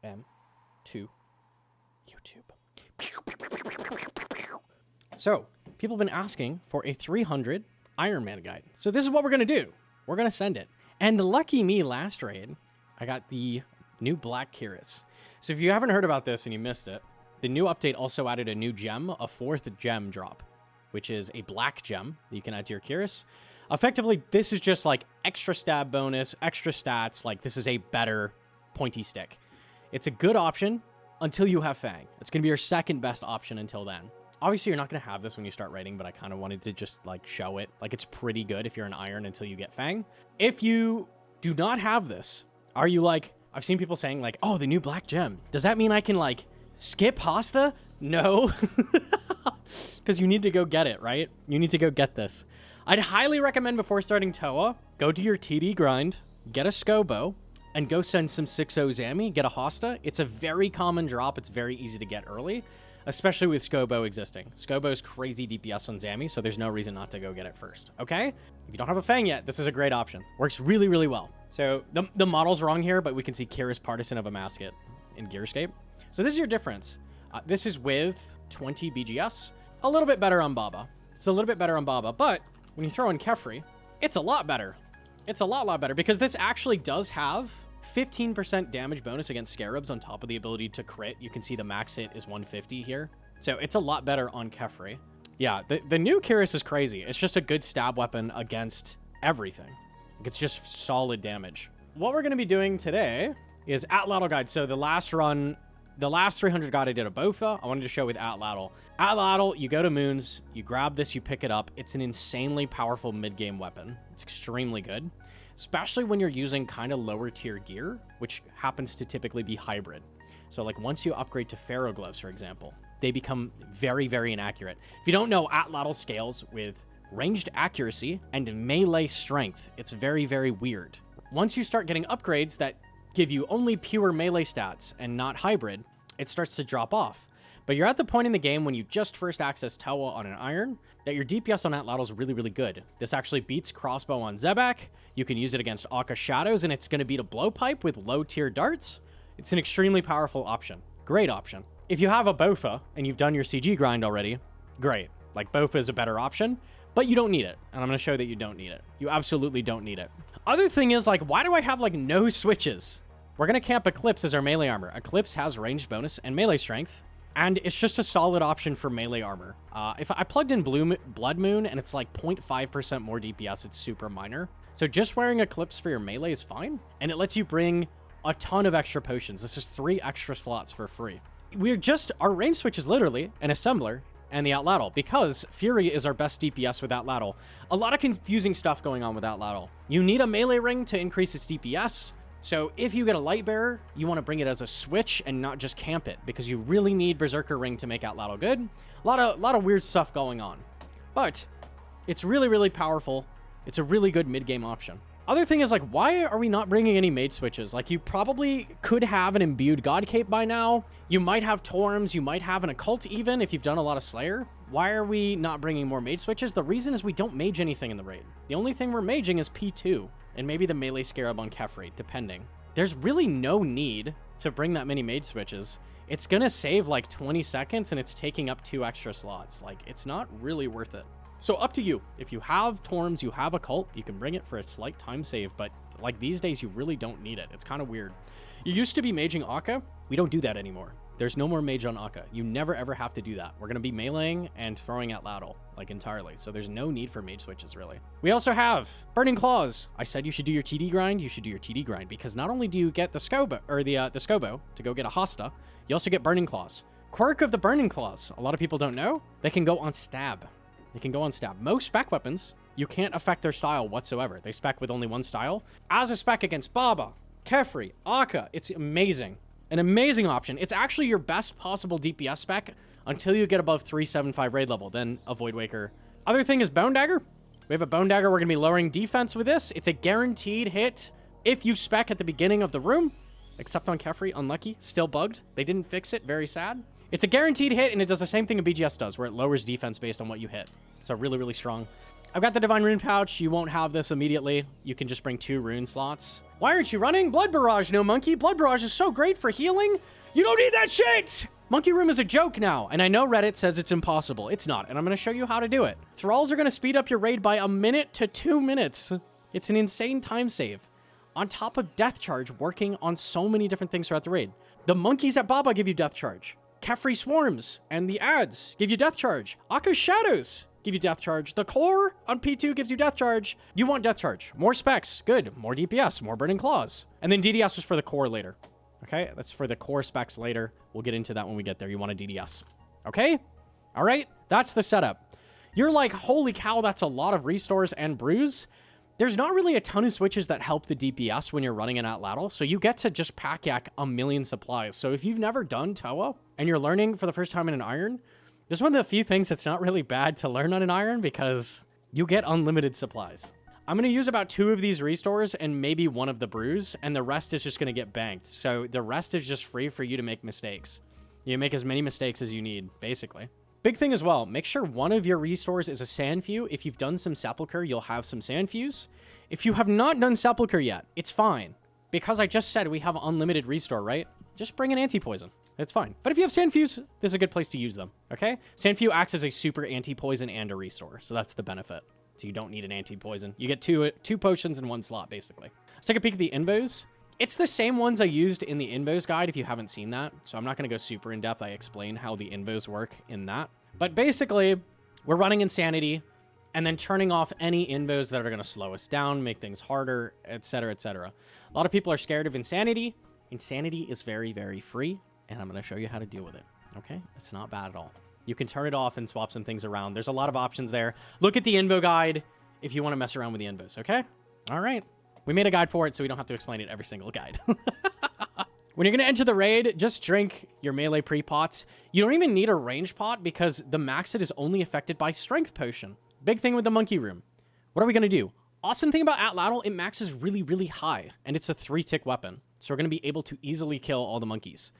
to YouTube. So, people have been asking for a 300 Ironman guide. So this is what we're going to do. We're going to send it. And lucky me, last raid, I got the new black Keris. So if you haven't heard about this and you missed it, the new update also added a new gem, a 4th gem drop, which is a black gem that you can add to your Keris. Effectively, this is just like extra stab bonus, extra stats. Like, this is a better pointy stick. It's a good option until you have Fang. It's going to be your second best option until then. Obviously, you're not going to have this when you start raiding, but I kind of wanted to just, like, show it. Like, it's pretty good if you're an iron until you get Fang. If you do not have this, are you like, I've seen people saying, like, oh, the new black gem. Does that mean I can, like, skip Hasta? No. Because you need to go get it, right? You need to go get this. I'd highly recommend before starting TOA, go to your TD grind, get a Scobo, and go send some 6-0 Zammy, get a Hasta. It's a very common drop. It's very easy to get early, especially with Scobo existing. Scobo's crazy DPS on Zammy, so there's no reason not to go get it first, okay? If you don't have a Fang yet, this is a great option. Works really, really well. So the model's wrong here, but we can see Keris Partisan of a Masket in Gearscape. So this is your difference. This is with 20 BGS. A little bit better on Baba. It's a little bit better on Baba, but when you throw in Kephri, it's a lot better. It's a lot better because this actually does have 15% damage bonus against Scarabs on top of the ability to crit. You can see the max hit is 150 here. So it's a lot better on Kephri. Yeah, the new Keris is crazy. It's just a good stab weapon against everything. It's just solid damage. What we're going to be doing today is Atlatl guide. So the last run, the last 300 guide I did a Bofa. I wanted to show with Atlatl. Atlatl, you go to Moons, you grab this, you pick it up. It's an insanely powerful mid-game weapon. It's extremely good, especially when you're using kind of lower tier gear, which happens to typically be hybrid. So like once you upgrade to Pharaoh Gloves, for example, they become very, very inaccurate. If you don't know, Atlatl scales with ranged accuracy and melee strength. It's very, very weird. Once you start getting upgrades that give you only pure melee stats and not hybrid, it starts to drop off. But you're at the point in the game when you just first access TOA on an iron that your DPS on Atlatl is really, really good. This actually beats crossbow on Zebak. You can use it against Akka shadows, and it's going to beat a blowpipe with low tier darts. It's an extremely powerful option. Great option. If you have a Bofa and you've done your CG grind already, great. Like, Bofa is a better option, but you don't need it. And I'm going to show that you don't need it. You absolutely don't need it. Other thing is, like, why do I have, like, no switches? We're going to camp Eclipse as our melee armor. Eclipse has ranged bonus and melee strength, and it's just a solid option for melee armor. If I plugged in Blood Moon and it's like 0.5% more DPS, it's super minor. So just wearing Eclipse for your melee is fine, and it lets you bring a ton of extra potions. This is 3 extra slots for free. Our range switch is literally an Assembler and the Atlatl, because Fury is our best DPS with Atlatl. A lot of confusing stuff going on with Atlatl. You need a melee ring to increase its DPS. So if you get a Light Bearer, you want to bring it as a switch and not just camp it, because you really need Berserker Ring to make Atlatl good. A lot of weird stuff going on. But it's really, really powerful. It's a really good mid-game option. Other thing is, like, why are we not bringing any mage switches? Like, you probably could have an Imbued God Cape by now. You might have Torms. You might have an Occult even if you've done a lot of Slayer. Why are we not bringing more mage switches? The reason is we don't mage anything in the raid. The only thing we're maging is P2 and maybe the melee Scarab on Kephri, depending. There's really no need to bring that many mage switches. It's going to save like 20 seconds and it's taking up 2 extra slots. Like, it's not really worth it. So up to you. If you have Torms, you have Occult, you can bring it for a slight time save, but like these days, you really don't need it. It's kind of weird. You used to be maging Akka. We don't do that anymore. There's no more mage on Akka. You never ever have to do that. We're going to be meleeing and throwing Atlatl, like, entirely. So there's no need for mage switches, really. We also have Burning Claws. I said you should do your TD grind. You should do your TD grind, because not only do you get the Scobo, or the Scobo to go get a Hasta, you also get Burning Claws. Quirk of the Burning Claws, a lot of people don't know, they can go on stab. They can go on stab. Most spec weapons, you can't affect their style whatsoever. They spec with only one style. As a spec against Baba, Kephri, Akka, it's amazing. An amazing option. It's actually your best possible DPS spec until you get above 375 raid level, then a Void Waker. Other thing is Bone Dagger. We have a Bone Dagger. We're going to be lowering defense with this. It's a guaranteed hit if you spec at the beginning of the room, except on Kephri. Unlucky. Still bugged. They didn't fix it. Very sad. It's a guaranteed hit, and it does the same thing a BGS does, where it lowers defense based on what you hit. So really, really strong. I've got the Divine Rune Pouch. You won't have this immediately. You can just bring 2 rune slots. Why aren't you running? Blood Barrage, Gnomonkey. Blood Barrage is so great for healing. You don't need that shit! Monkey Room is a joke now, and I know Reddit says it's impossible. It's not, and I'm going to show you how to do it. Thralls are going to speed up your raid by 1 minute to 2 minutes. It's an insane time save. On top of Death Charge working on so many different things throughout the raid. The monkeys at Baba give you Death Charge. Kephri Swarms and the ads give you Death Charge. Akka Shadows give you Death Charge. The core on P2 gives you Death Charge. You want Death Charge. More specs. Good. More DPS. More Burning Claws. And then DDS is for the core later. Okay? That's for the core specs later. We'll get into that when we get there. You want a DDS. Okay? All right? That's the setup. You're like, holy cow, that's a lot of restores and brews. There's not really a ton of switches that help the DPS when you're running an Atlatl, so you get to just pack yak 1,000,000 supplies. So if you've never done TOA and you're learning for the first time in an Iron, this is one of the few things that's not really bad to learn on an Iron because you get unlimited supplies. I'm going to use about 2 of these restores and maybe 1 of the brews, and the rest is just going to get banked. So the rest is just free for you to make mistakes. You make as many mistakes as you need, basically. Big thing as well, make sure 1 of your restores is a Sandfew. If you've done some Sepulchre, you'll have some Sandfews. If you have not done Sepulchre yet, it's fine. Because I just said we have unlimited restore, right? Just bring an anti-poison. It's fine. But if you have Sandfews, this is a good place to use them, okay? Sandfew acts as a super anti-poison and a restore, so that's the benefit. So you don't need an anti-poison. You get two potions in 1 slot, basically. Let's take a peek at the invos. It's the same ones I used in the invos guide if you haven't seen that. So I'm not going to go super in depth. I explain how the invos work in that. But basically, we're running Insanity and then turning off any invos that are going to slow us down, make things harder, etc., etc. A lot of people are scared of Insanity. Insanity is very, very free, and I'm going to show you how to deal with it. Okay? It's not bad at all. You can turn it off and swap some things around. There's a lot of options there. Look at the invo guide if you want to mess around with the invos, okay? All right. We made a guide for it, so we don't have to explain it every single guide. When you're going to enter the raid, just drink your melee pre-pots. You don't even need a range pot because the Maxit is only affected by Strength Potion. Big thing with the Monkey Room. What are we going to do? Awesome thing about Atlatl, it maxes really, really high, and it's a 3-tick weapon. So we're going to be able to easily kill all the monkeys.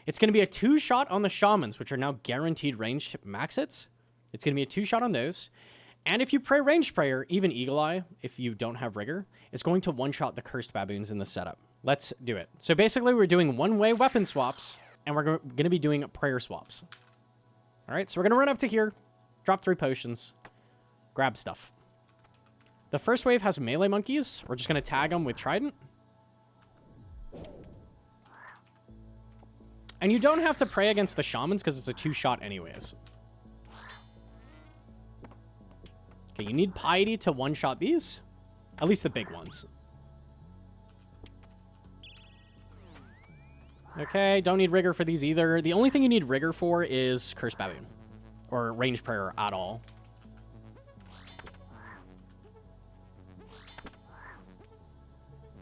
It's going to be a 2-shot on the Shamans, which are now guaranteed ranged Maxits. It's going to be a 2-shot on those. And if you pray Ranged Prayer, even Eagle Eye, if you don't have Rigor, it's going to 1-shot the Cursed Baboons in the setup. Let's do it. So basically, we're doing one-way weapon swaps, and we're going to be doing prayer swaps. All right, so we're going to run up to here, drop 3 potions, grab stuff. The first wave has melee monkeys. We're just going to tag them with Trident. And you don't have to pray against the Shamans because it's a 2-shot anyways. Okay, you need Piety to 1-shot these. At least the big ones. Okay, don't need Rigor for these either. The only thing you need Rigor for is Cursed Baboon. Or Ranged Prayer at all.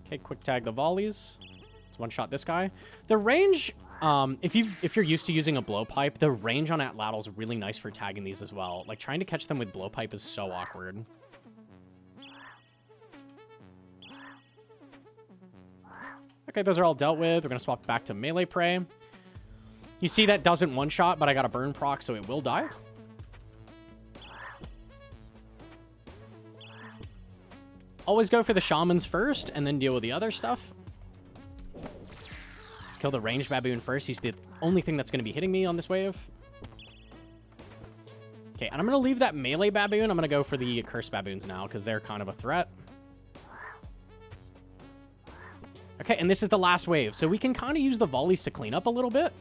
Okay, quick tag the volleys. Let's 1-shot this guy. The range, if you're used to using a blowpipe, the range on Atlatl is really nice for tagging these as well. Like, trying to catch them with blowpipe is so awkward. Okay, those are all dealt with. We're going to swap back to melee prey. You see that doesn't 1-shot, but I got a burn proc, so it will die. Always go for the Shamans first, and then deal with the other stuff. Let's kill the ranged baboon first. He's the only thing that's going to be hitting me on this wave. Okay, and I'm going to leave that melee baboon. I'm going to go for the cursed baboons now, because they're kind of a threat. Okay, and this is the last wave, so we can kind of use the volleys to clean up a little bit.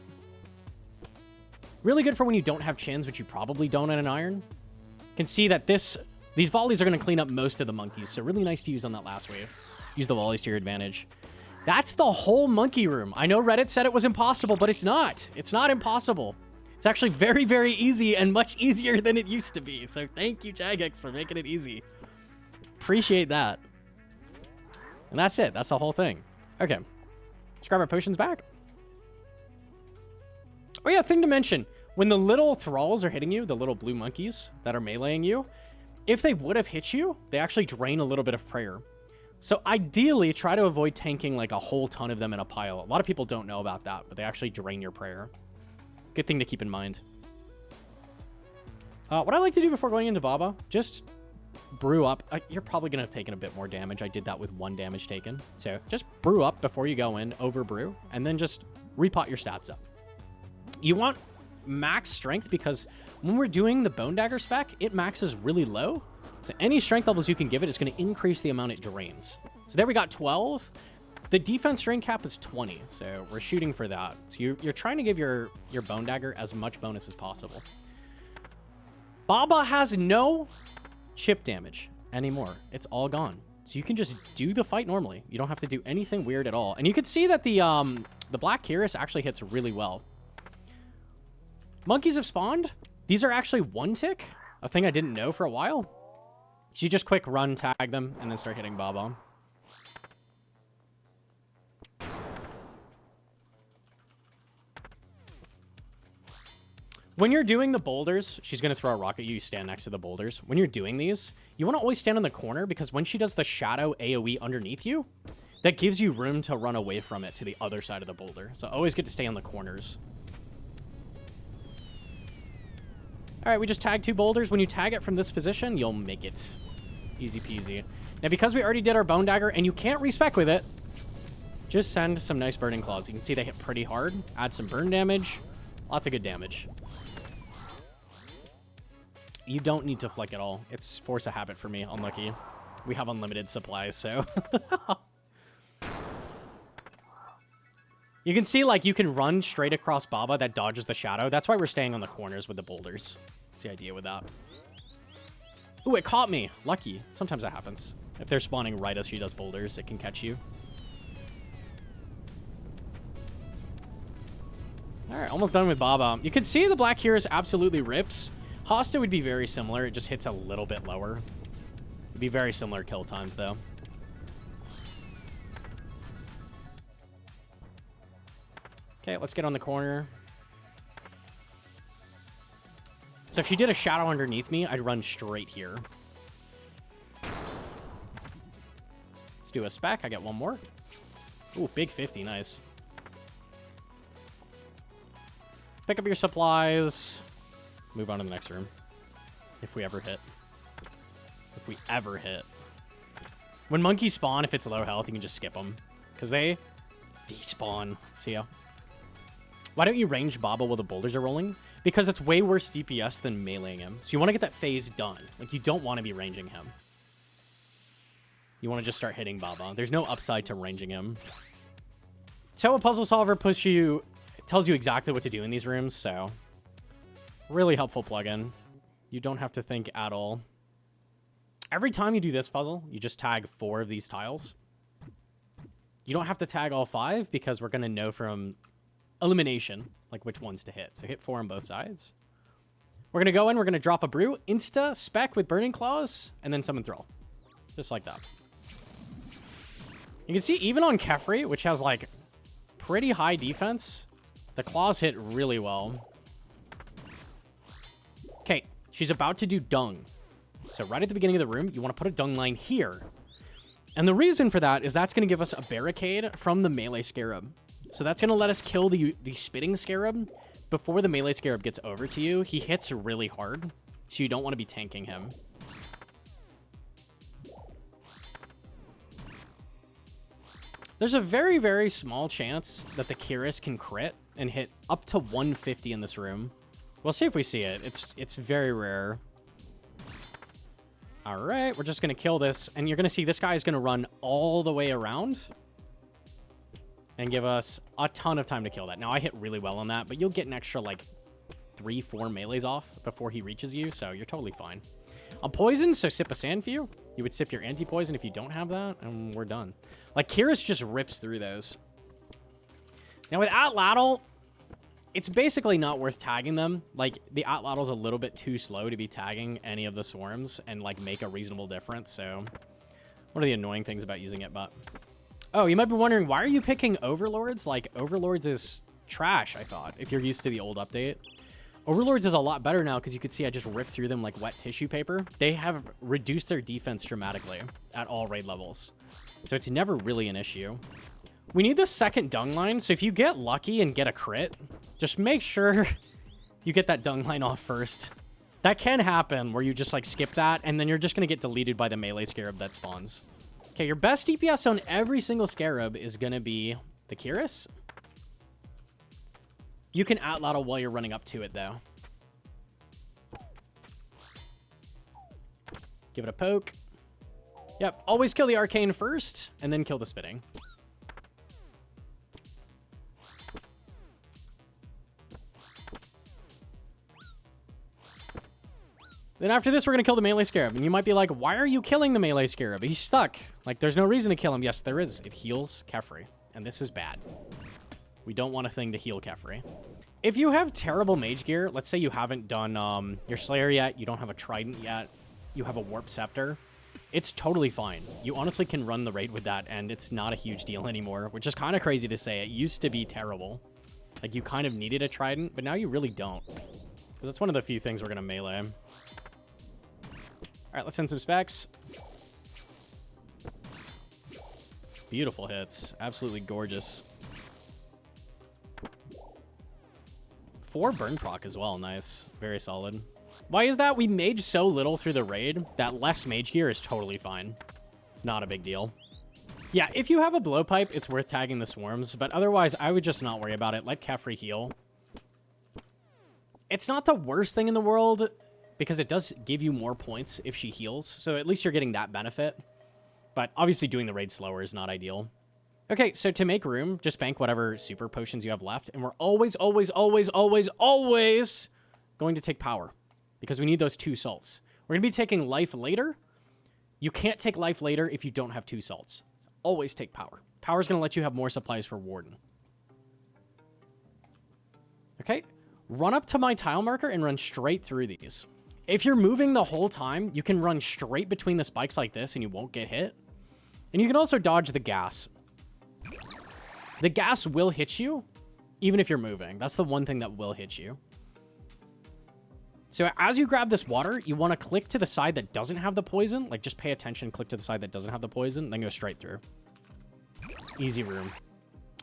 Really good for when you don't have chins, which you probably don't in an Iron. You can see that these volleys are going to clean up most of the monkeys, so really nice to use on that last wave. Use the volleys to your advantage. That's the whole Monkey Room. I know Reddit said it was impossible, but it's not. It's not impossible. It's actually very, very easy and much easier than it used to be. So thank you, Jagex, for making it easy. Appreciate that. And that's it. That's the whole thing. Okay. Let's grab our potions back. Oh yeah, thing to mention. When the little thralls are hitting you, the little blue monkeys that are meleeing you, if they would have hit you, they actually drain a little bit of prayer. So ideally, try to avoid tanking like a whole ton of them in a pile. A lot of people don't know about that, but they actually drain your prayer. Good thing to keep in mind. What I like to do before going into Baba, just brew up. You're probably going to have taken a bit more damage. I did that with 1 damage taken. So just brew up before you go in, over brew, and then just repot your stats up. You want max strength because when we're doing the Bone Dagger spec, it maxes really low. So any strength levels you can give it is going to increase the amount it drains. So there we got 12. The defense drain cap is 20, so we're shooting for that. So you're trying to give your Bone Dagger as much bonus as possible. Baba has no chip damage anymore. It's all gone. So you can just do the fight normally. You don't have to do anything weird at all. And you can see that the Black Keris actually hits really well. Monkeys have spawned. These are actually 1-tick, a thing I didn't know for a while. So you just quick run, tag them, and then start hitting Baba. When you're doing the boulders, she's going to throw a rock at you. You stand next to the boulders. When you're doing these, you want to always stand in the corner because when she does the shadow AoE underneath you, that gives you room to run away from it to the other side of the boulder. So always get to stay on the corners. All right, we just tagged 2 boulders. When you tag it from this position, you'll make it. Easy peasy. Now, because we already did our Bone Dagger and you can't respec with it, just send some nice Burning Claws. You can see they hit pretty hard. Add some burn damage. Lots of good damage. You don't need to flick at all. It's force of habit for me. Unlucky. We have unlimited supplies, so... You can see, like, you can run straight across Baba that dodges the shadow. That's why we're staying on the corners with the boulders. That's the idea with that. Ooh, it caught me. Lucky. Sometimes that happens. If they're spawning right as she does boulders, it can catch you. All right, almost done with Baba. You can see the Black Keris absolutely rips. Hasta would be very similar. It just hits a little bit lower. It'd be very similar kill times, though. Okay, let's get on the corner. So if she did a shadow underneath me, I'd run straight here. Let's do a spec. I get 1 more. Ooh, big 50. Nice. Pick up your supplies. Move on to the next room. If we ever hit. If we ever hit. When monkeys spawn, if it's low health, you can just skip them. Because they despawn. See ya. Why don't you range Baba while the boulders are rolling? Because it's way worse DPS than meleeing him. So you want to get that phase done. Like, you don't want to be ranging him. You want to just start hitting Baba. There's no upside to ranging him. TOA Puzzle Solver tells you exactly what to do in these rooms, so... Really helpful plugin. You don't have to think at all. Every time you do this puzzle, you just tag 4 of these tiles. You don't have to tag all 5 because we're going to know from elimination, like which ones to hit. So hit 4 on both sides. We're going to go in, we're going to drop a brew, insta spec with Burning Claws, and then summon Thrall. Just like that. You can see even on Kephri, which has like pretty high defense, the claws hit really well. Okay, she's about to do dung. So right at the beginning of the room, you want to put a dung line here. And the reason for that is that's going to give us a barricade from the melee scarab. So that's going to let us kill the spitting scarab before the melee scarab gets over to you. He hits really hard, so you don't want to be tanking him. There's a very, very small chance that the Keris can crit and hit up to 150 in this room. We'll see if we see it. It's very rare. All right, we're just going to kill this. And you're going to see this guy is going to run all the way around and give us a ton of time to kill that. Now, I hit really well on that, but you'll get an extra, like, 3-4 melees off before he reaches you, so you're totally fine. I'm poisoned, so sip a sand for you. You would sip your anti-poison if you don't have that, and we're done. Like, Keris just rips through those. Now, with Atlatl, it's basically not worth tagging them. Like, the Atlatl's a little bit too slow to be tagging any of the swarms and, like, make a reasonable difference, so... What are the annoying things about using it, but... Oh, you might be wondering, why are you picking Overlords? Like, Overlords is trash, I thought, if you're used to the old update. Overlords is a lot better now because you could see I just ripped through them like wet tissue paper. They have reduced their defense dramatically at all raid levels. So it's never really an issue. We need the second dung line, so if you get lucky and get a crit, just make sure you get that dung line off first. That can happen where you just like skip that and then you're just going to get deleted by the melee scarab that spawns. Okay, your best DPS on every single scarab is going to be the Keris. You can Atlatl while you're running up to it, though. Give it a poke. Yep, always kill the arcane first, and then kill the spitting. Then after this, we're going to kill the melee scarab. And you might be like, why are you killing the melee scarab? He's stuck. Like, there's no reason to kill him. Yes, there is. It heals Kephri. And this is bad. We don't want a thing to heal Kephri. If you have terrible mage gear, let's say you haven't done your Slayer yet, you don't have a Trident yet, you have a Warp Scepter, it's totally fine. You honestly can run the raid with that, and it's not a huge deal anymore, which is kind of crazy to say. It used to be terrible. Like, you kind of needed a Trident, but now you really don't. Because it's one of the few things we're going to melee. All right, let's send some specs. Beautiful hits. Absolutely gorgeous. 4 burn proc as well. Nice. Very solid. Why is that? We mage so little through the raid that less mage gear is totally fine. It's not a big deal. Yeah, if you have a blowpipe, it's worth tagging the swarms, but otherwise, I would just not worry about it. Let Kephri heal. It's not the worst thing in the world, because it does give you more points if she heals, so at least you're getting that benefit. But obviously doing the raid slower is not ideal. Okay, so to make room, just bank whatever super potions you have left, and we're always, always, always, always, always going to take power, because we need those 2 salts. We're going to be taking life later. You can't take life later if you don't have 2 salts. Always take power. Power is going to let you have more supplies for Warden. Okay, run up to my tile marker and run straight through these. If you're moving the whole time, you can run straight between the spikes like this and you won't get hit. And you can also dodge the gas. The gas will hit you, even if you're moving. That's the one thing that will hit you. So as you grab this water, you want to click to the side that doesn't have the poison. Like, just pay attention, click to the side that doesn't have the poison, then go straight through. Easy room.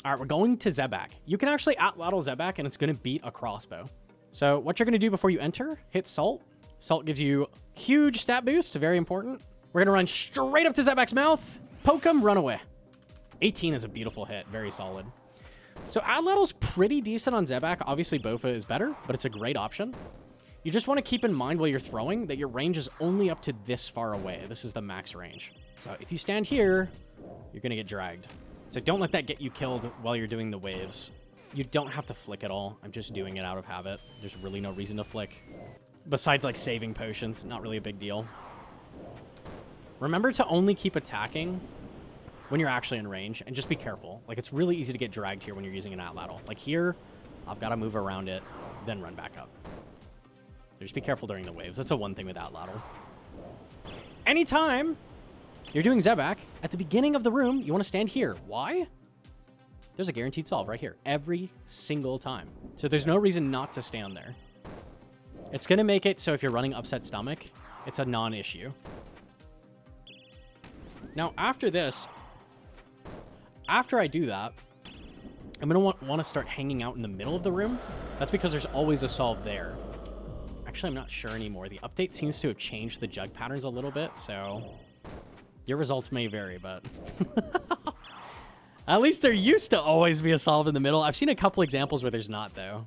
All right, we're going to Zebak. You can actually Atlatl Zebak, and it's going to beat a crossbow. So what you're going to do before you enter, hit Salt. Salt gives you huge stat boost, very important. We're going to run straight up to Zebak's mouth, poke him, run away. 18 is a beautiful hit, very solid. So Atlatl's pretty decent on Zebak. Obviously, Bofa is better, but it's a great option. You just want to keep in mind while you're throwing that your range is only up to this far away. This is the max range. So if you stand here, you're going to get dragged. So don't let that get you killed while you're doing the waves. You don't have to flick at all. I'm just doing it out of habit. There's really no reason to flick. Besides, like, saving potions, not really a big deal. Remember to only keep attacking when you're actually in range, and just be careful. Like, it's really easy to get dragged here when you're using an Atlatl. Like here, I've got to move around it, then run back up. So just be careful during the waves. That's the one thing with Atlatl. Anytime you're doing Zebak, at the beginning of the room, you want to stand here. Why? There's a guaranteed solve right here, every single time. So there's no reason not to stand there. It's going to make it so if you're running upset stomach, it's a non-issue. Now, after this, after I do that, I'm going to want to start hanging out in the middle of the room. That's because there's always a solve there. Actually, I'm not sure anymore. The update seems to have changed the jug patterns a little bit, so your results may vary, but at least there used to always be a solve in the middle. I've seen a couple examples where there's not, though.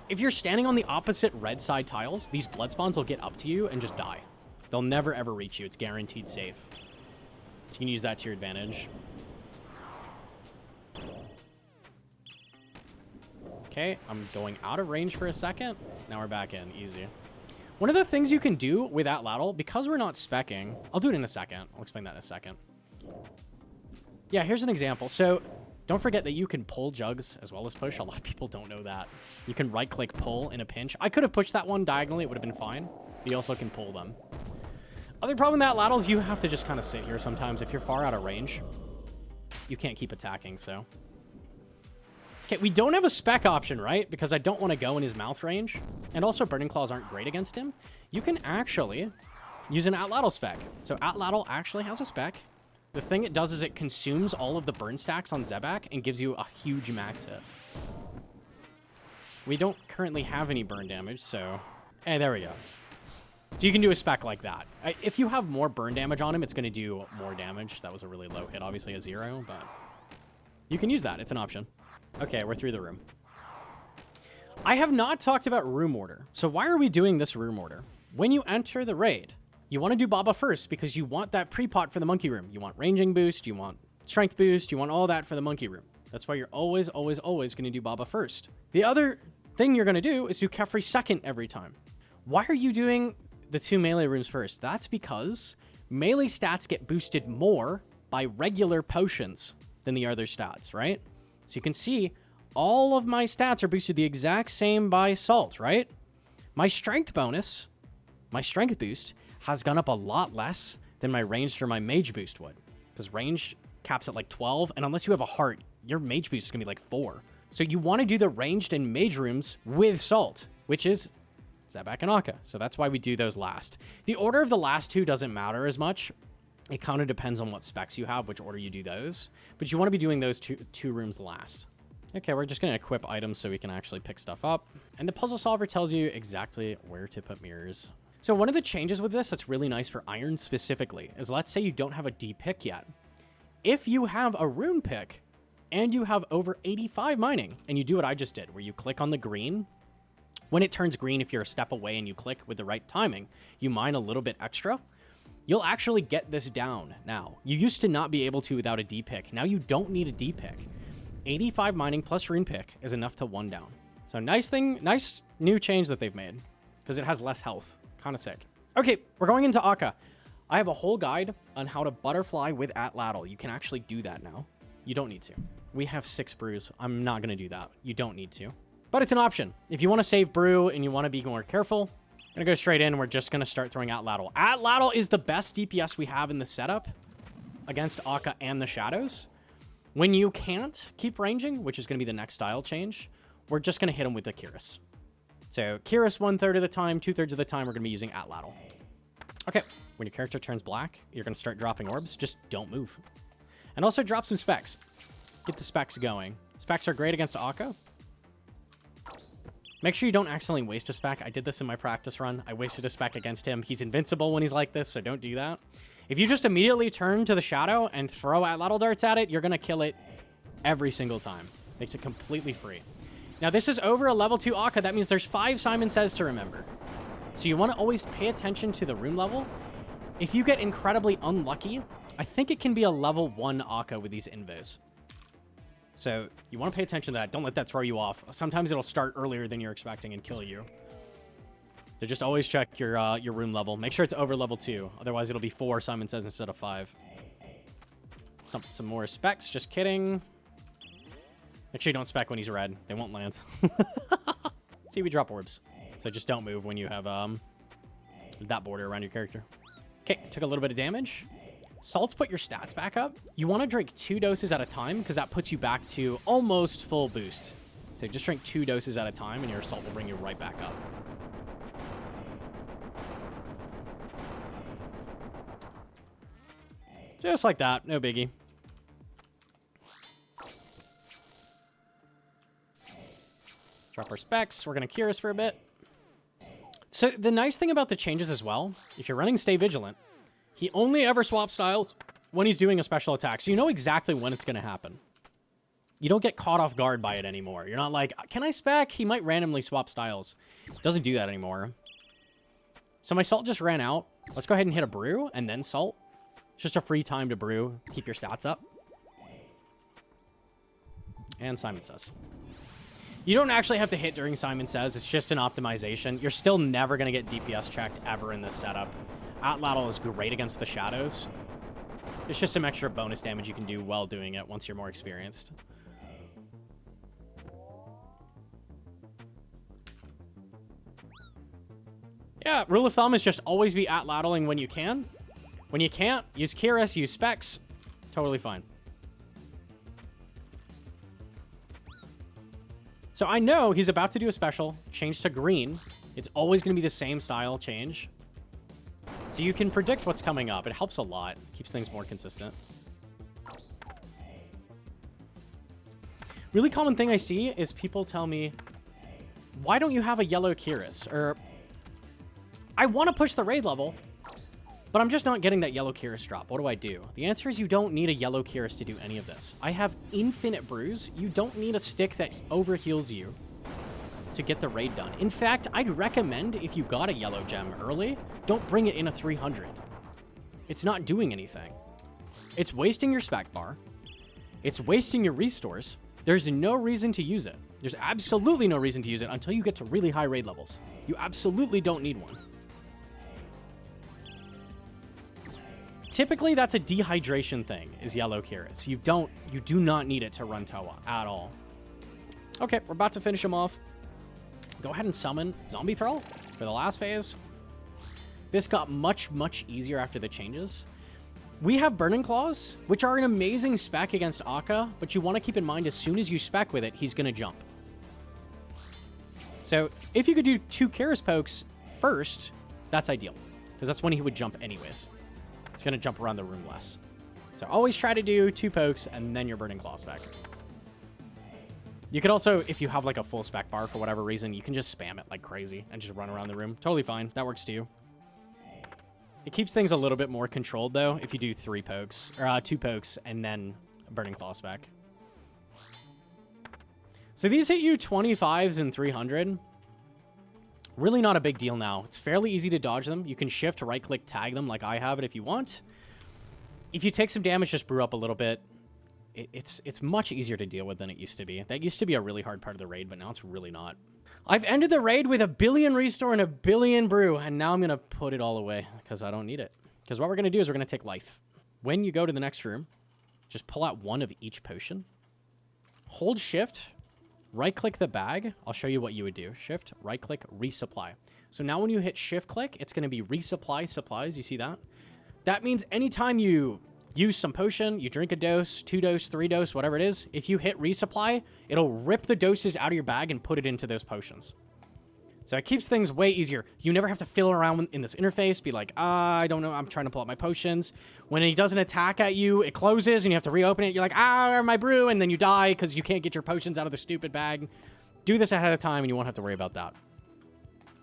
If you're standing on the opposite red side tiles, these blood spawns will get up to you and just die. They'll never ever reach you. It's guaranteed safe. So you can use that to your advantage. Okay, I'm going out of range for a second. Now we're back in. Easy. One of the things you can do with Atlatl, because we're not speccing, I'll do it in a second. I'll explain that in a second. Yeah, here's an example. So don't forget that you can pull jugs as well as push. A lot of people don't know that. You can right-click pull in a pinch. I could have pushed that one diagonally. It would have been fine. But you also can pull them. Other problem with Atlatl is you have to just kind of sit here sometimes. If you're far out of range, you can't keep attacking, so. Okay, we don't have a spec option, right? Because I don't want to go in his mouth range. And also, Burning Claws aren't great against him. You can actually use an Atlatl spec. So Atlatl actually has a spec. The thing it does is it consumes all of the burn stacks on Zebak and gives you a huge max hit. We don't currently have any burn damage, so... Hey, there we go. So you can do a spec like that. If you have more burn damage on him, it's going to do more damage. That was a really low hit, obviously a 0, but... You can use that. It's an option. Okay, we're through the room. I have not talked about room order. So why are we doing this room order? When you enter the raid, you want to do Baba first because you want that pre-pot for the monkey room. You want ranging boost, you want strength boost, you want all that for the monkey room. That's why you're always, always, always going to do Baba first. The other thing you're going to do is do Kephri second every time. Why are you doing the 2 melee rooms first? That's because melee stats get boosted more by regular potions than the other stats, right? So you can see all of my stats are boosted the exact same by salt, right? My strength bonus, my strength boost, has gone up a lot less than my ranged or my mage boost would. Because ranged caps at like 12, and unless you have a heart, your mage boost is going to be like 4. So you want to do the ranged and mage rooms with salt, which is Zebak and Akka. So that's why we do those last. The order of the last 2 doesn't matter as much. It kind of depends on what specs you have, which order you do those. But you want to be doing those two rooms last. Okay, we're just going to equip items so we can actually pick stuff up. And the puzzle solver tells you exactly where to put mirrors. So one of the changes with this that's really nice for iron specifically is let's say you don't have a D pick yet. If you have a rune pick and you have over 85 mining and you do what I just did, where you click on the green, when it turns green, if you're a step away and you click with the right timing, you mine a little bit extra, you'll actually get this down now. You used to not be able to without a D pick. Now you don't need a D pick. 85 mining plus rune pick is enough to 1 down. So nice new change that they've made because it has less health. Kind of sick. Okay, we're going into Akka. I have a whole guide on how to butterfly with Atlatl. You can actually do that now. You don't need to. We have 6 brews. I'm not going to do that. You don't need to. But it's an option. If you want to save brew and you want to be more careful, I'm going to go straight in. We're just going to start throwing Atlatl. Atlatl is the best DPS we have in the setup against Akka and the Shadows. When you can't keep ranging, which is going to be the next style change, we're just going to hit him with the Keris. So Keris 1/3 of the time, 2/3 of the time, we're going to be using Atlatl. Okay, when your character turns black, you're going to start dropping orbs. Just don't move. And also drop some specs. Get the specs going. Specs are great against Akka. Make sure you don't accidentally waste a spec. I did this in my practice run. I wasted a spec against him. He's invincible when he's like this, so don't do that. If you just immediately turn to the shadow and throw Atlatl darts at it, you're going to kill it every single time. Makes it completely free. Now, this is over a level 2 Akka. That means there's 5 Simon Says to remember. So you want to always pay attention to the room level. If you get incredibly unlucky, I think it can be a level 1 Akka with these invos. So you want to pay attention to that. Don't let that throw you off. Sometimes it'll start earlier than you're expecting and kill you. So just always check your room level. Make sure it's over level 2. Otherwise, it'll be 4 Simon Says instead of 5. Some more specs. Just kidding. Make sure you don't spec when he's red. They won't land. See, we drop orbs. So just don't move when you have that border around your character. Okay, took a little bit of damage. Salts put your stats back up. You want to drink 2 doses at a time because that puts you back to almost full boost. So just drink 2 doses at a time and your salt will bring you right back up. Just like that. No biggie. Drop our specs. We're going to Keris for a bit. So the nice thing about the changes as well, if you're running Stay Vigilant, he only ever swaps styles when he's doing a special attack. So you know exactly when it's going to happen. You don't get caught off guard by it anymore. You're not like, can I spec? He might randomly swap styles. Doesn't do that anymore. So my salt just ran out. Let's go ahead and hit a brew and then salt. It's just a free time to brew. Keep your stats up. And Simon Says. You don't actually have to hit during Simon Says. It's just an optimization. You're still never going to get DPS checked ever in this setup. Atlatl is great against the Shadows. It's just some extra bonus damage you can do while doing it once you're more experienced. Yeah, rule of thumb is just always be Atlatling when you can. When you can't, use Keris, use specs. Totally fine. So I know he's about to do a special, change to green. It's always going to be the same style change. So you can predict what's coming up. It helps a lot. Keeps things more consistent. Really common thing I see is people tell me, why don't you have a yellow Keris? Or, I want to push the raid level, but I'm just not getting that yellow Keris drop. What do I do? The answer is you don't need a yellow Keris to do any of this. I have infinite brews. You don't need a stick that overheals you to get the raid done. In fact, I'd recommend if you got a yellow gem early, don't bring it in a 300. It's not doing anything. It's wasting your spec bar. It's wasting your restores. There's no reason to use it. There's absolutely no reason to use it until you get to really high raid levels. You absolutely don't need one. Typically, that's a dehydration thing, is yellow Keris. You do not need it to run TOA at all. Okay, we're about to finish him off. Go ahead and summon Zombie Thrall for the last phase. This got much, much easier after the changes. We have Burning Claws, which are an amazing spec against Akka, but you want to keep in mind as soon as you spec with it, he's going to jump. So if you could do 2 Keris pokes first, that's ideal, because that's when he would jump anyways. It's going to jump around the room less. So always try to do 2 pokes and then your Burning Claw spec. You could also, if you have like a full spec bar for whatever reason, you can just spam it like crazy and just run around the room. Totally fine. That works too. It keeps things a little bit more controlled though if you do 3 pokes, or 2 pokes and then a Burning Claw spec. So these hit you 25s and 300. Really not a big deal now. It's fairly easy to dodge them. You can shift, right-click, tag them like I have it if you want. If you take some damage, just brew up a little bit. It's much easier to deal with than it used to be. That used to be a really hard part of the raid, but now it's really not. I've ended the raid with 1 billion restore and 1 billion brew, and now I'm going to put it all away because I don't need it. Because what we're going to do is we're going to take life. When you go to the next room, just pull out 1 of each potion. Hold shift. Right-click the bag. I'll show you what you would do. Shift, right-click, resupply. So now when you hit shift-click, it's going to be resupply supplies. You see that? That means anytime you use some potion, you drink a dose, 2 dose, 3 dose, whatever it is, if you hit resupply, it'll rip the doses out of your bag and put it into those potions. So it keeps things way easier. You never have to fiddle around in this interface, be like, I don't know, I'm trying to pull out my potions. When he does an attack at you, it closes and you have to reopen it. You're like, my brew, and then you die because you can't get your potions out of the stupid bag. Do this ahead of time and you won't have to worry about that.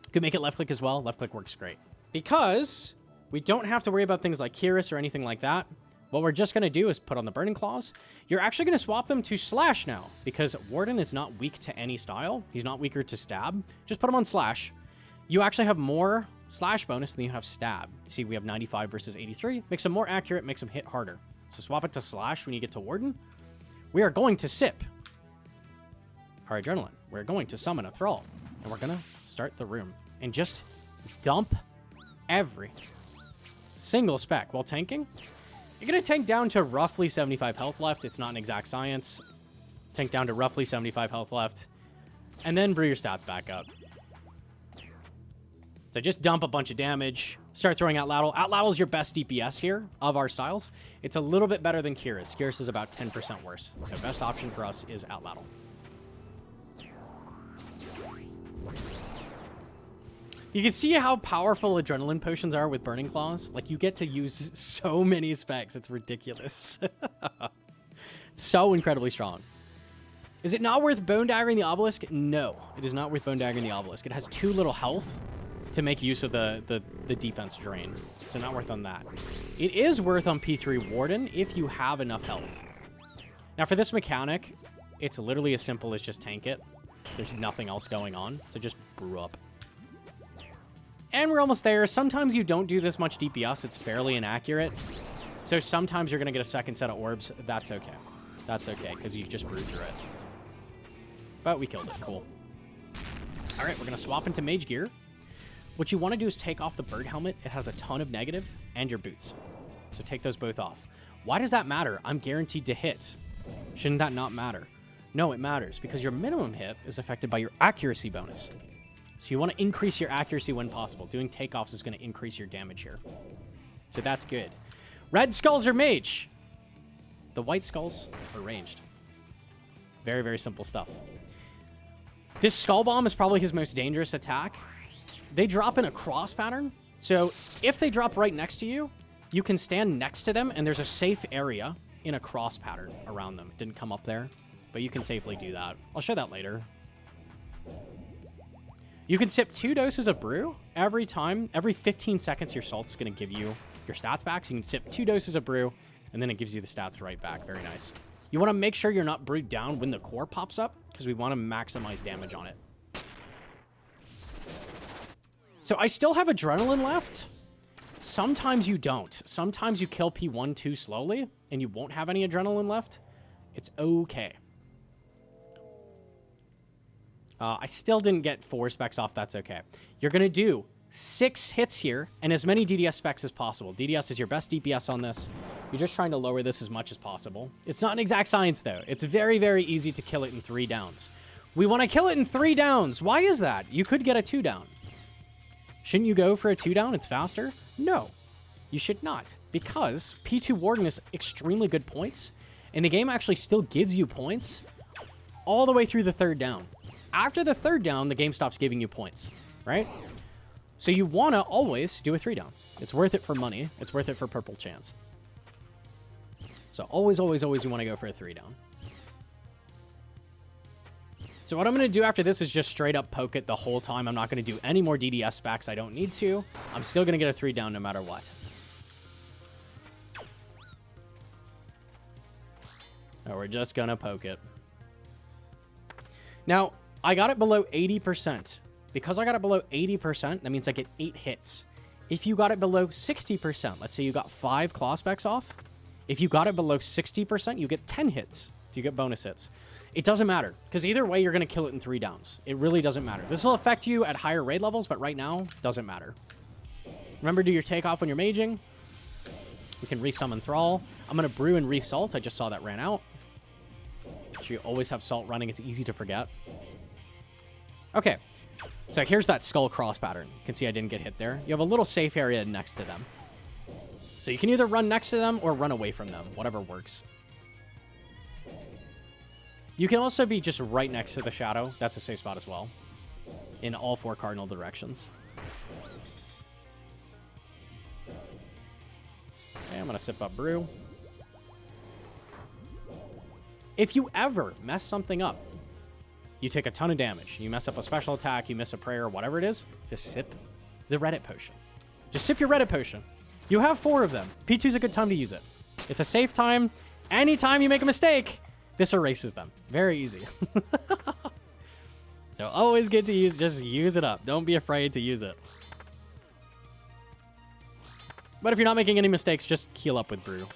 You can make it left click as well. Left click works great. Because we don't have to worry about things like Keris or anything like that. What we're just going to do is put on the Burning Claws. You're actually going to swap them to Slash now, because Warden is not weak to any style. He's not weaker to Stab. Just put him on Slash. You actually have more Slash bonus than you have Stab. See, we have 95 versus 83. Makes him more accurate, makes him hit harder. So swap it to Slash when you get to Warden. We are going to sip our Adrenaline. We're going to summon a Thrall. And we're going to start the room. And just dump every single spec while tanking. You're going to tank down to roughly 75 health left. It's not an exact science. Tank down to roughly 75 health left. And then brew your stats back up. So just dump a bunch of damage. Start throwing Atlatl. Atlatl is your best DPS here of our styles. It's a little bit better than Keris. Keris is about 10% worse. So best option for us is Atlatl. You can see how powerful adrenaline potions are with Burning Claws. Like, you get to use so many specs. It's ridiculous. So incredibly strong. Is it not worth Bone Daggering the Obelisk? No, it is not worth Bone Daggering the Obelisk. It has too little health to make use of the defense drain. So not worth on that. It is worth on P3 Warden if you have enough health. Now, for this mechanic, it's literally as simple as just tank it. There's nothing else going on. So just brew up. And we're almost there. Sometimes you don't do this much DPS. It's fairly inaccurate. So sometimes you're going to get a second set of orbs. That's okay. That's okay, because you just brewed through it. But we killed it. Cool. All right, we're going to swap into Mage Gear. What you want to do is take off the bird helmet. It has a ton of negative, and your boots. So take those both off. Why does that matter? I'm guaranteed to hit. Shouldn't that not matter? No, it matters, because your minimum hit is affected by your accuracy bonus. So you want to increase your accuracy when possible. Doing takeoffs is going to increase your damage here. So that's good. Red skulls are mage. The white skulls are ranged. Very, very simple stuff. This skull bomb is probably his most dangerous attack. They drop in a cross pattern. So if they drop right next to you, you can stand next to them and there's a safe area in a cross pattern around them. It didn't come up there. but you can safely do that. I'll show that later. You can sip 2 doses of brew every time. Every 15 seconds, your salt's going to give you your stats back. So you can sip 2 doses of brew, and then it gives you the stats right back. Very nice. You want to make sure you're not brewed down when the core pops up, because we want to maximize damage on it. So I still have adrenaline left. Sometimes you don't. Sometimes you kill P1 too slowly, and you won't have any adrenaline left. It's okay. I still didn't get 4 specs off. That's okay. You're going to do 6 hits here and as many DDS specs as possible. DDS is your best DPS on this. You're just trying to lower this as much as possible. It's not an exact science, though. It's very, very easy to kill it in 3 downs. We want to kill it in 3 downs. Why is that? You could get a 2 down. Shouldn't you go for a 2 down? It's faster? No, you should not, because P2 Warden is extremely good points, and the game actually still gives you points all the way through the 3rd down. After the 3rd down, the game stops giving you points, right? So you want to always do a 3 down. It's worth it for money. It's worth it for purple chance. So always, always, always you want to go for a 3 down. So what I'm going to do after this is just straight up poke it the whole time. I'm not going to do any more DDS specs. I don't need to. I'm still going to get a 3 down no matter what. Oh, we're just going to poke it. Now, I got it below 80%. Because I got it below 80%, that means I get 8 hits. If you got it below 60%, let's say you got 5 claw specs off. If you got it below 60%, you get 10 hits. You get bonus hits. It doesn't matter, because either way, you're going to kill it in 3 downs. It really doesn't matter. This will affect you at higher raid levels, but right now, doesn't matter. Remember, do your takeoff when you're maging. We can resummon Thrall. I'm going to brew and re-salt. I just saw that ran out. So you always have salt running. It's easy to forget. Okay, so here's that skull cross pattern. You can see I didn't get hit there. You have a little safe area next to them. So you can either run next to them or run away from them, whatever works. You can also be just right next to the shadow. That's a safe spot as well. In all 4 cardinal directions. Okay, I'm going to sip up brew. If you ever mess something up, you take a ton of damage. You mess up a special attack, you miss a prayer, whatever it is, just sip the Reddit potion. Just sip your Reddit potion. You have 4 of them. P2's a good time to use it. It's a safe time. Anytime you make a mistake, this erases them. Very easy. You'll always get to just use it up. Don't be afraid to use it. But if you're not making any mistakes, just heal up with brew.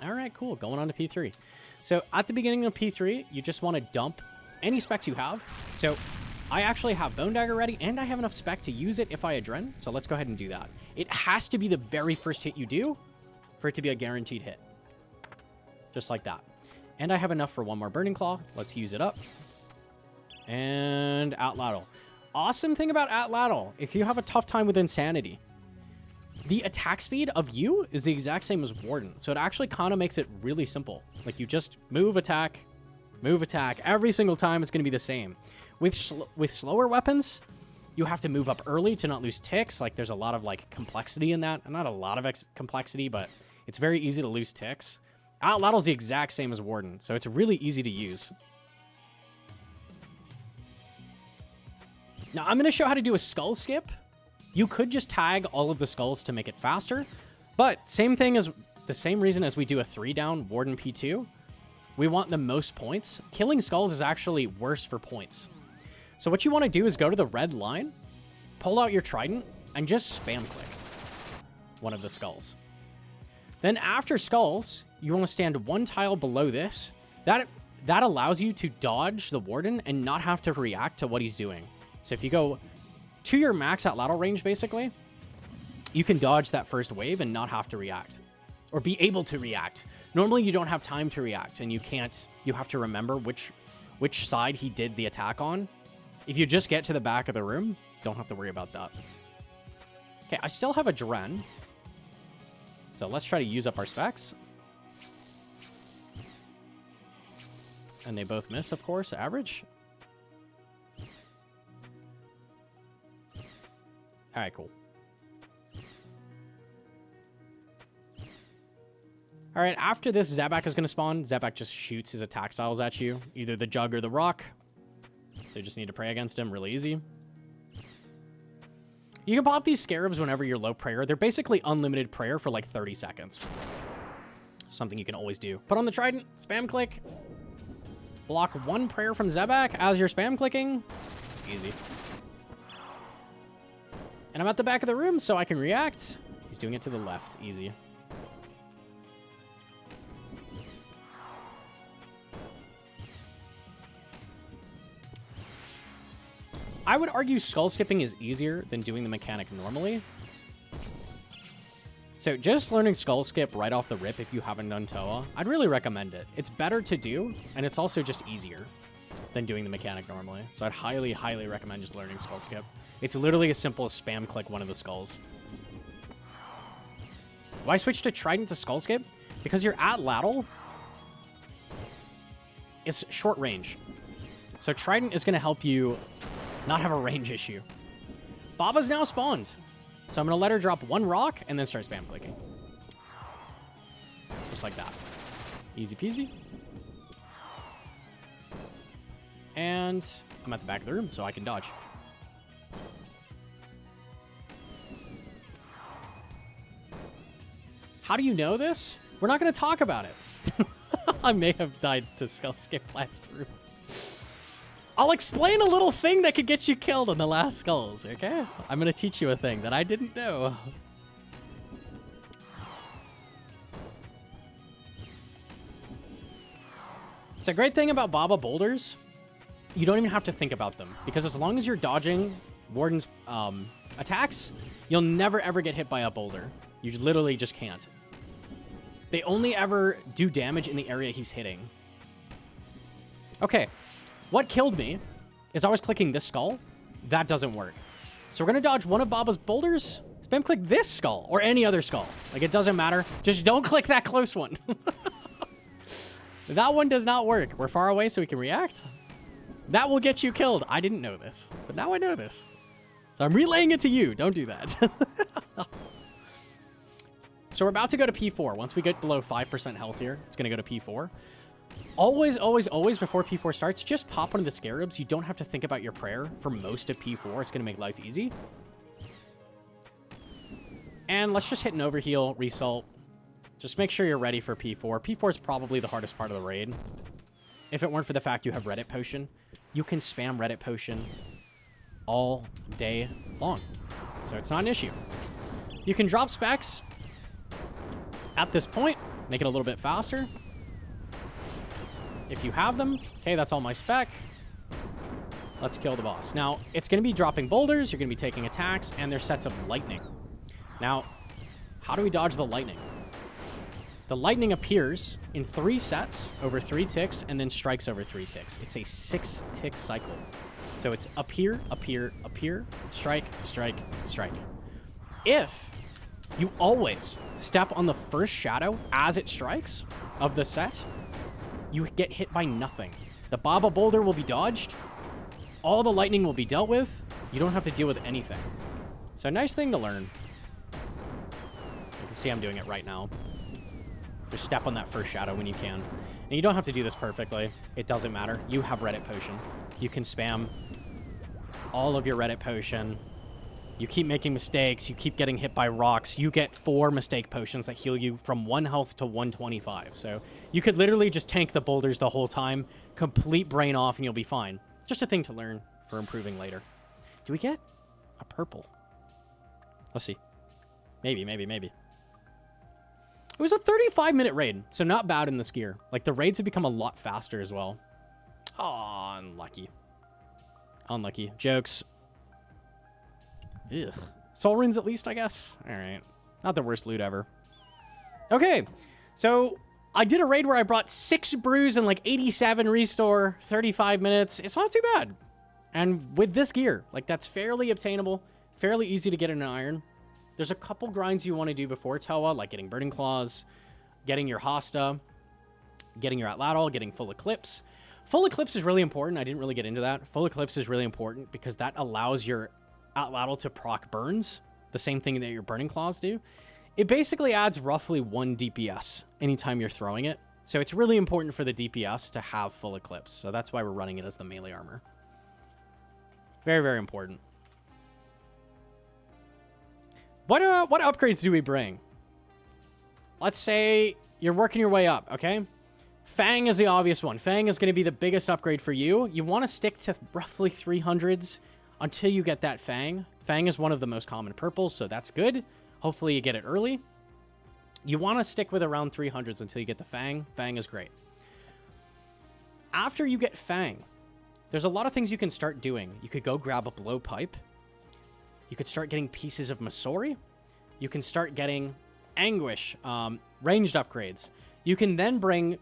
All right, cool. Going on to P3. So at the beginning of P3, you just want to dump any specs you have. So I actually have Bone Dagger ready, and I have enough spec to use it if I adren. So let's go ahead and do that. It has to be the very first hit you do for it to be a guaranteed hit. Just like that. And I have enough for 1 more Burning Claw. Let's use it up. And Atlatl. Awesome thing about Atlatl, if you have a tough time with Insanity, the attack speed of you is the exact same as Warden. So it actually kind of makes it really simple. Like you just move, attack. Every single time it's going to be the same. With slower weapons, you have to move up early to not lose ticks. Like there's a lot of like complexity in that. Not a lot of complexity, but it's very easy to lose ticks. Atlatl's the exact same as Warden, so it's really easy to use. Now I'm going to show how to do a skull skip. You could just tag all of the skulls to make it faster, but same thing as the same reason as we do a 3-down Warden P2. We want the most points. Killing skulls is actually worse for points. So what you want to do is go to the red line, pull out your trident, and just spam click one of the skulls. Then after skulls, you want to stand 1 tile below this. That allows you to dodge the Warden and not have to react to what he's doing. So if you go to your max Atlatl range, basically, you can dodge that first wave and not have to react. Or be able to react. Normally, you don't have time to react, and you can't. You have to remember which side he did the attack on. If you just get to the back of the room, don't have to worry about that. Okay, I still have a Dren. So let's try to use up our specs. And they both miss, of course, average. All right, cool. All right, after this, Zebak is going to spawn. Zebak just shoots his attack styles at you, either the Jug or the Rock. So you just need to pray against him, really easy. You can pop these Scarabs whenever you're low prayer. They're basically unlimited prayer for like 30 seconds. Something you can always do. Put on the Trident, spam click. Block 1 prayer from Zebak as you're spam clicking. Easy. And I'm at the back of the room, so I can react. He's doing it to the left. Easy. I would argue skull skipping is easier than doing the mechanic normally. So just learning skull skip right off the rip if you haven't done TOA, I'd really recommend it. It's better to do, and it's also just easier than doing the mechanic normally. So I'd highly, highly recommend just learning skull skip. It's literally as simple as spam click one of the skulls. Why switch to Trident to skull skip? Because your Atlatl is short range. So Trident is going to help you not have a range issue. Baba's now spawned. So I'm going to let her drop 1 rock and then start spam clicking. Just like that. Easy peasy. And I'm at the back of the room, so I can dodge. How do you know this? We're not going to talk about it. I may have died to skull skip last room. I'll explain a little thing that could get you killed in the last skulls, okay? I'm going to teach you a thing that I didn't know. It's a great thing about Baba boulders. You don't even have to think about them, because as long as you're dodging Warden's attacks, you'll never ever get hit by a boulder. You literally just can't. They only ever do damage in the area he's hitting. Okay. What killed me is I was clicking this skull. That doesn't work. So we're going to dodge one of Baba's boulders. Spam click this skull or any other skull. Like, it doesn't matter. Just don't click that close one. That one does not work. We're far away so we can react. That will get you killed. I didn't know this, but now I know this. So I'm relaying it to you. Don't do that. So we're about to go to P4. Once we get below 5% health here, it's going to go to P4. Always, always, always before P4 starts, just pop one of the Scarabs. You don't have to think about your prayer for most of P4. It's going to make life easy. And let's just hit an overheal, result. Just make sure you're ready for P4. P4 is probably the hardest part of the raid. If it weren't for the fact you have Reddit Potion, you can spam Reddit Potion all day long. So it's not an issue. You can drop specs at this point, make it a little bit faster. If you have them, okay, that's all my spec. Let's kill the boss. Now, it's going to be dropping boulders, you're going to be taking attacks, and there's sets of lightning. Now, how do we dodge the lightning? The lightning appears in 3 sets over 3 ticks, and then strikes over 3 ticks. It's a 6-tick cycle. So it's appear, appear, appear, strike, strike, strike. If you always step on the first shadow as it strikes of the set, you get hit by nothing. The Baba boulder will be dodged. All the lightning will be dealt with. You don't have to deal with anything. So nice thing to learn. You can see I'm doing it right now. Just step on that first shadow when you can. And you don't have to do this perfectly. It doesn't matter. You have Reddit Potion. You can spam all of your Reddit Potion. You keep making mistakes. You keep getting hit by rocks. You get 4 mistake potions that heal you from 1 health to 125. So you could literally just tank the boulders the whole time, complete brain off, and you'll be fine. Just a thing to learn for improving later. Do we get a purple? Let's see. Maybe, maybe, maybe. It was a 35-minute raid, so not bad in this gear. Like, the raids have become a lot faster as well. Oh, unlucky. Unlucky. Jokes. Ugh. Soul runes at least, I guess. All right. Not the worst loot ever. Okay. So I did a raid where I brought 6 brews and like 87 restore, 35 minutes. It's not too bad. And with this gear, like, that's fairly obtainable, fairly easy to get in an iron. There's a couple grinds you want to do before TOA, like getting Burning Claws, getting your Hasta, getting your Atlatl, getting Full Eclipse. Full Eclipse is really important. I didn't really get into that. Full Eclipse is really important because that allows your Atlatl to proc burns, the same thing that your burning claws do, it basically adds roughly 1 DPS anytime you're throwing it. So it's really important for the DPS to have full eclipse. So that's why we're running it as the melee armor. Very, very important. What upgrades do we bring? Let's say you're working your way up, okay? Fang is the obvious one. Fang is going to be the biggest upgrade for you. You want to stick to roughly 300s until you get that Fang. Fang is one of the most common purples, so that's good. Hopefully you get it early. You want to stick with around 300s until you get the Fang. Fang is great. After you get Fang, there's a lot of things you can start doing. You could go grab a blowpipe. You could start getting pieces of Masori. You can start getting Anguish, ranged upgrades. You can then bring,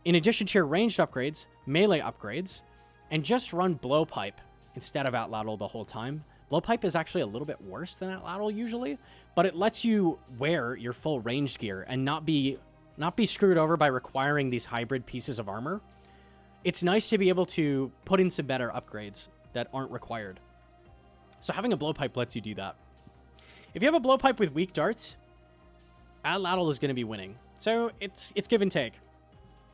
in addition to your ranged upgrades, melee upgrades, and just run blowpipe instead of Atlatl the whole time. Blowpipe is actually a little bit worse than Atlatl usually, but it lets you wear your full ranged gear and not be screwed over by requiring these hybrid pieces of armor. It's nice to be able to put in some better upgrades that aren't required. So having a blowpipe lets you do that. If you have a blowpipe with weak darts, Atlatl is going to be winning. So it's give and take.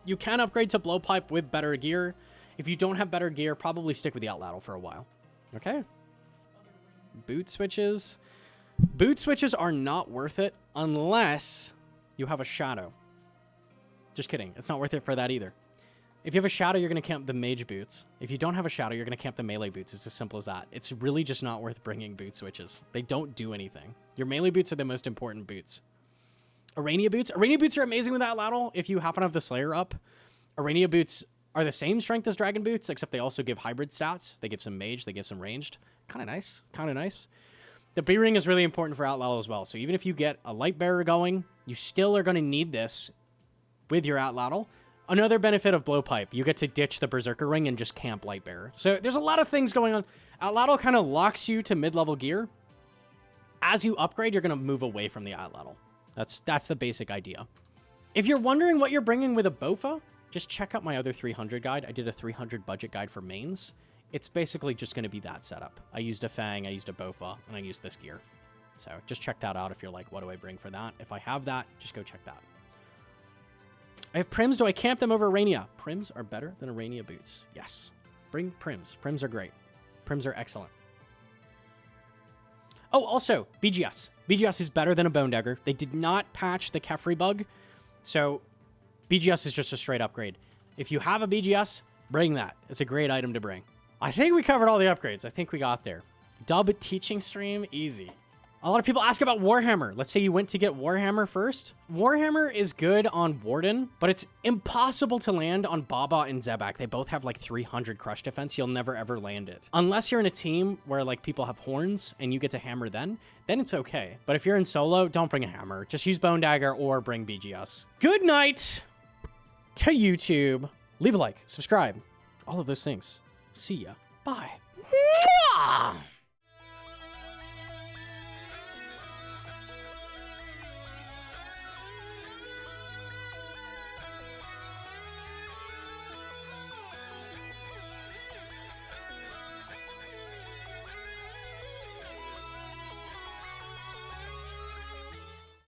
You can upgrade to blowpipe with better gear. If you don't have better gear, probably stick with the Atlatl for a while. Okay. Boot switches. Boot switches are not worth it unless you have a shadow. Just kidding. It's not worth it for that either. If you have a shadow, you're going to camp the mage boots. If you don't have a shadow, you're going to camp the melee boots. It's as simple as that. It's really just not worth bringing boot switches. They don't do anything. Your melee boots are the most important boots. Arania boots. Arania boots are amazing with Atlatl if you happen to have the Slayer up. Arania boots are the same strength as Dragon boots, except they also give hybrid stats. They give some mage, they give some ranged. Kind of nice. Kind of nice. The B-ring is really important for Atlatl as well. So even if you get a light bearer going, you still are going to need this with your Atlatl. Another benefit of blowpipe, you get to ditch the berserker ring and just camp light bearer. So there's a lot of things going on. Atlatl kind of locks you to mid-level gear. As you upgrade, you're going to move away from the Atlatl. That's the basic idea. If you're wondering what you're bringing with a Bofa, just check out my other 300 guide. I did a 300 budget guide for mains. It's basically just going to be that setup. I used a Fang, I used a Bofa, and I used this gear. So just check that out if you're like, what do I bring for that? If I have that, just go check that. I have Prims. Do I camp them over Arania? Prims are better than Arania boots. Yes. Bring Prims. Prims are great. Prims are excellent. Oh, also, BGS. BGS is better than a Bone Dagger. They did not patch the Kephri bug, so BGS is just a straight upgrade. If you have a BGS, bring that. It's a great item to bring. I think we covered all the upgrades. I think we got there. Dub teaching stream, easy. A lot of people ask about Warhammer. Let's say you went to get Warhammer first. Warhammer is good on Warden, but it's impossible to land on Baba and Zebak. They both have like 300 crush defense. You'll never ever land it. Unless you're in a team where like people have horns and you get to hammer then it's okay. But if you're in solo, don't bring a hammer. Just use Bone Dagger or bring BGS. Good night to YouTube. Leave a like, subscribe, all of those things. See ya. Bye.